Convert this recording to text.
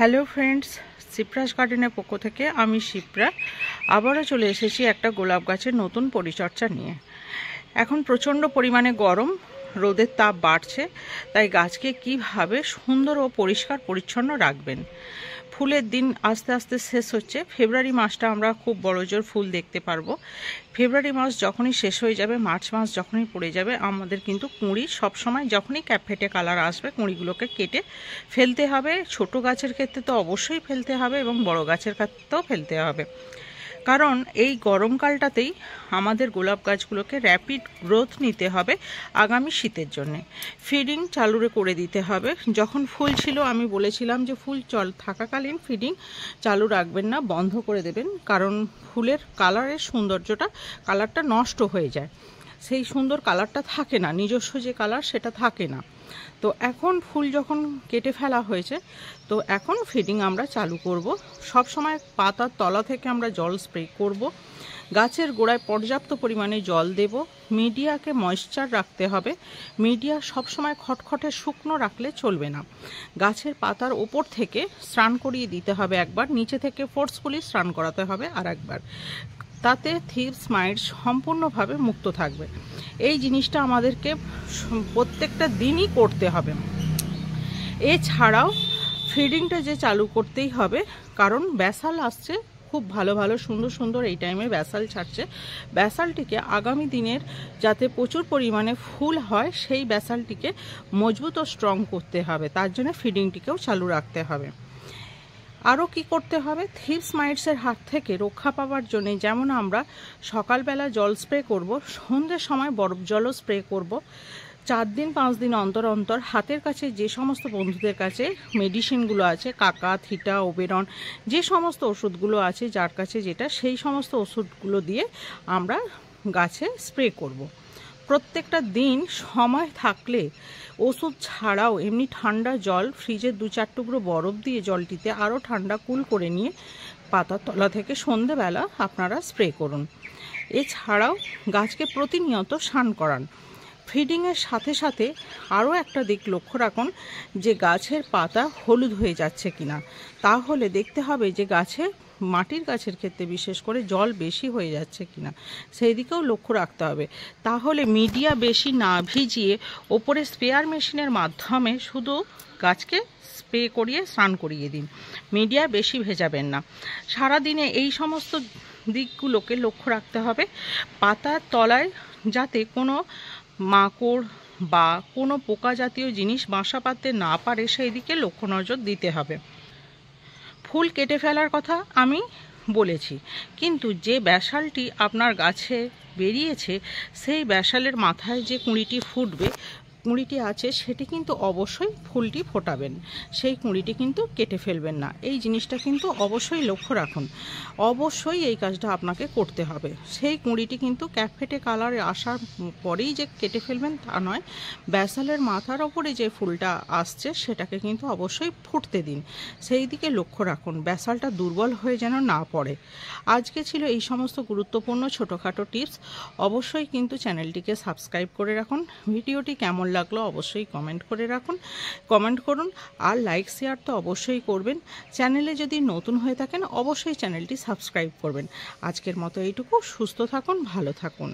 Hello friends, Shipra's গার্ডেনের পক্ষ থেকে আমি শিপ্রা আবারও চলে এসেছি একটা গোলাপ গাছের নতুন পরিচর্যা নিয়ে। এখন প্রচণ্ড পরিমাণে গরম, রোদের তাপ বাড়ছে, তাই গাছকে কিভাবে সুন্দর ও পরিষ্কার পরিচ্ছন্ন রাখবেন। ফুলের দিন আস্তে আস্তে শেষ হচ্ছে। ফেব্রুয়ারি মাসটা আমরা খুব বড়জোর ফুল দেখতে পারবো। ফেব্রুয়ারি মাস যখনই শেষ হয়ে যাবে, মার্চ মাস যখনই পড়ে যাবে, আমাদের কিন্তু কুঁড়ি সবসময় যখনই ক্যাপফেটে কালার আসবে কুঁড়িগুলোকে কেটে ফেলতে হবে। ছোট গাছের ক্ষেত্রে তো অবশ্যই ফেলতে হবে এবং বড় গাছের ক্ষেত্রেও ফেলতে হবে, কারণ এই গরমকালটাতেই আমাদের গোলাপ গাছগুলোকে র্যাপিড গ্রোথ নিতে হবে আগামী শীতের জন্য। ফিডিং চালু করে দিতে হবে। যখন ফুল ছিল আমি বলেছিলাম যে ফুল থাকাকালীন ফিডিং চালু রাখবেন না, বন্ধ করে দেবেন, কারণ ফুলের কালারটা নষ্ট হয়ে যায়, সেই সুন্দর কালারটা থাকে না, নিজস্ব যে কালার সেটা থাকে না। তো এখন ফুল যখন কেটে ফেলা হয়েছে, তো এখন ফিডিং আমরা চালু করব। সব সময় পাতার তলা থেকে আমরা জল স্প্রে করব, গাছের গোড়ায় পর্যাপ্ত পরিমাণে জল দেব। মিডিয়াকে ময়েশ্চার রাখতে হবে। মিডিয়া সবসময় খটখটে শুকনো রাখলে চলবে না। গাছের পাতার ওপর থেকে স্নান করিয়ে দিতে হবে একবার, নিচে থেকে ফোর্সফুলি স্নান করাতে হবে আর একবার, তাতে থিপস মাইটস সম্পূর্ণভাবে মুক্ত থাকবে। এই জিনিসটা আমাদেরকে প্রত্যেকটা দিনই করতে হবে। এছাড়াও ফিডিংটা যে চালু করতেই হবে, কারণ ব্যাসাল আসছে, খুব ভালো ভালো সুন্দর সুন্দর এই টাইমে ব্যাসাল ছাড়ছে। ব্যাসালটিকে আগামী দিনের যাতে প্রচুর পরিমাণে ফুল হয়, সেই ব্যাসালটিকে মজবুত ও স্ট্রং করতে হবে। তার জন্য ফিডিংটিকেও চালু রাখতে হবে। আরও কি করতে হবে, থিপস মাইটসের হাত থেকে রক্ষা পাওয়ার জন্য যেমন আমরা সকালবেলা জল স্প্রে করব, সন্ধ্যের সময় বরফ জলও স্প্রে করব। 4 দিন 5 দিন অন্তর অন্তর হাতের কাছে যে সমস্ত বন্ধুদের কাছে মেডিসিনগুলো আছে, কাকা, থিটা, ওবেরন, যে সমস্ত ওষুধগুলো আছে যার কাছে যেটা, সেই সমস্ত ওষুধগুলো দিয়ে আমরা গাছে স্প্রে করব। প্রত্যেকটা দিন সময় থাকলে ওষুধ ছাড়াও এমনি ঠান্ডা জল, ফ্রিজে 2-4 টুকরো বরফ দিয়ে জলটিতে আরও ঠান্ডা কুল করে নিয়ে পাতার তলা থেকে সন্ধেবেলা আপনারা স্প্রে করুন। এছাড়াও গাছকে প্রতিনিয়ত স্নান করান। ফিডিংয়ের সাথে সাথে আরও একটা দিক লক্ষ্য রাখুন যে গাছের পাতা হলুদ হয়ে যাচ্ছে কিনা। তাহলে দেখতে হবে যে মাটির গাছের ক্ষেত্রে বিশেষ করে জল বেশি হয়ে যাচ্ছে কিনা, সেই দিকেও লক্ষ্য রাখতে হবে। তাহলে মিডিয়া বেশি না ভিজিয়ে ওপরে স্প্রেয়ার মেশিনের মাধ্যমে শুধু গাছকে স্প্রে করিয়ে স্নান করিয়ে দিন, মিডিয়া বেশি ভেজাবেন না। সারাদিনে এই সমস্ত দিকগুলোকে লক্ষ্য রাখতে হবে। পাতার তলায় যাতে কোনো মাকড় বা কোনো পোকা জাতীয় জিনিস বাসা বাঁধতে না পারে, সেই দিকে লক্ষ্য নজর দিতে হবে। ফুল কেটে ফেলার কথা আমি বলেছি, কিন্তু যে ব্যাসালটি আপনার গাছে বেরিয়েছে, সেই ব্যাসালের মাথায় যে কুঁড়িটি আছে সেটি কিন্তু অবশ্যই ফুলটি ফোটাবেন, সেই কুঁড়িটি কিন্তু কেটে ফেলবেন না। এই জিনিসটা কিন্তু অবশ্যই লক্ষ্য রাখুন। অবশ্যই এই কাজটা আপনাকে করতে হবে। সেই কুঁড়িটি কিন্তু ক্যাপফেটে কালারে আসার পরেই যে কেটে ফেলবেন তা নয়, ব্যাসালের মাথার ওপরে যে ফুলটা আসছে সেটাকে কিন্তু অবশ্যই ফুটতে দিন, সেই দিকে লক্ষ্য রাখুন, ব্যাসালটা দুর্বল হয়ে যেন না পড়ে। আজকে ছিল এই সমস্ত গুরুত্বপূর্ণ ছোটোখাটো টিপস। অবশ্যই কিন্তু চ্যানেলটিকে সাবস্ক্রাইব করে রাখুন। ভিডিওটি কেমন লাগলো অবশ্যই কমেন্ট করুন, আর লাইক শেয়ার তো অবশ্যই করবেন। চ্যানেলে যদি নতুন হয়ে থাকেন অবশ্যই চ্যানেলটি সাবস্ক্রাইব করবেন। আজকের মতো এইটুকু। সুস্থ থাকুন, ভালো থাকুন।